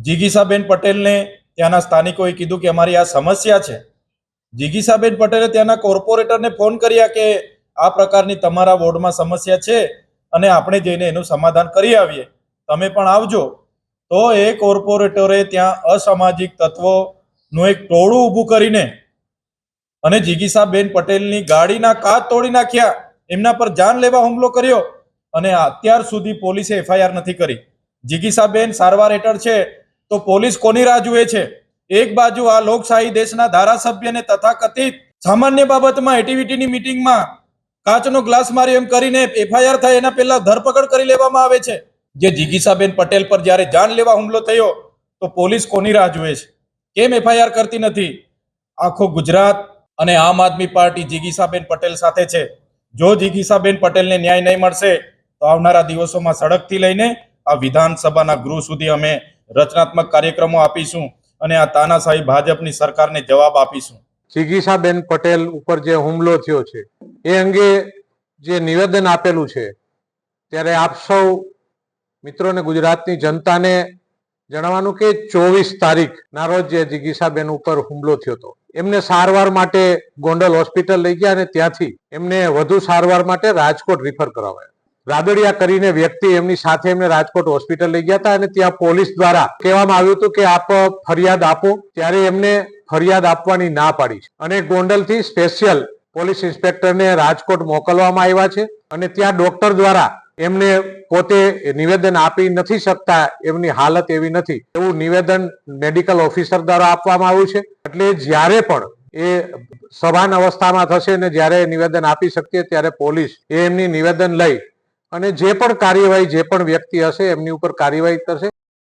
જિગીસાબેન પટેલને ત્યાંના સ્થાનિકોએ કીધું કે અમારી આ સમસ્યા છે. જિગીસાબેન પટેલે ત્યાંના કોર્પોરેટરને ફોન કર્યા કે આ પ્રકારની તમારા વોર્ડમાં સમસ્યા છે અને આપણે જઈને એનું સમાધાન કરી આવીએ, તમે પણ આવજો. તો એ કોર્પોરેટરે ત્યાં અસામાજિક તત્વોનું એક ટોળું ઊભું કરીને અને જિગીસાબેન પટેલની ગાડીના કાચ તોડી નાખ્યા, એમના પર જાન લેવા હુમલો કર્યો અને અત્યાર સુધી પોલીસે એફઆઈઆર નથી કરી. જિગીસાબેન સારવાર હેઠળ છે તો પોલીસ કોની રાહ જુએ છે? એક બાજુ આ લોકશાહી દેશના ધારાસભ્યને તથાકથિત સામાન્ય બાબતમાં એટીવીટીની મીટિંગમાં કાચનો ગ્લાસ માર્યો એમ કરીને એફઆઈઆર થાય એના પહેલા ધરપકડ કરી લેવામાં આવે છે. જે જિગીસાબેન પટેલ પર જ્યારે જાન લેવા હુમલો થયો તો પોલીસ કોની રાહ જુએ છે? કેમ એફઆઈઆર કરતી નથી? આખો ગુજરાત અને આમ આદમી પાર્ટી જિગીસાબેન પટેલ સાથે છે. જો જિગીસાબેન પટેલને ન્યાય નહીં મળશે તો આવનારા દિવસોમાં સડકથી લઈને આ વિધાનસભાના ગૃહ સુધી અમે રચનાત્મક કાર્યક્રમો આપીશું અને આ તાનાશાહી ભાજપની સરકારને જવાબ આપીશું. જિગીસાબેન પટેલ ઉપર જે હુમલો થયો છે એ અંગે જે નિવેદન આપેલું છે, ત્યારે આપ સૌ મિત્રોને, ગુજરાતની જનતાને જણાવવાનું કે 24 તારીખના રોજ જે જિગીસાબેન ઉપર હુમલો થયો હતો, એમને સારવાર માટે ગોંડલ હોસ્પિટલ લઈ ગયા અને ત્યાંથી એમને વધુ સારવાર માટે રાજકોટ રિફર કરાવાયા. રાદડિયા કરીને વ્યક્તિ એમની સાથે એમને રાજકોટ હોસ્પિટલ લઈ ગયા હતા અને ત્યાં પોલીસ દ્વારા કહેવામાં આવ્યું હતું કે આપ ફરિયાદ આપો, ત્યારે એમને ફરિયાદ આપવાની ના પાડી છે અને ગોંડલથી સ્પેશિયલ પોલીસ ઇન્સ્પેક્ટરને રાજકોટ મોકલવામાં આવ્યા છે અને ત્યાં ડોક્ટર દ્વારા એમને પોતે નિવેદન આપી નથી શકતા, એમની હાલત એવી નથી એવું નિવેદન મેડિકલ ઓફિસર દ્વારા આપવામાં આવ્યું છે. એટલે જ્યારે પણ એ સભાન અવસ્થામાં થશે ને જ્યારે નિવેદન આપી શકીએ ત્યારે પોલીસ એમની નિવેદન લઈ અને જે પણ કાર્યવાહી જે પણ વ્યક્તિ હશે એમની ઉપર કાર્યવાહી કરશે.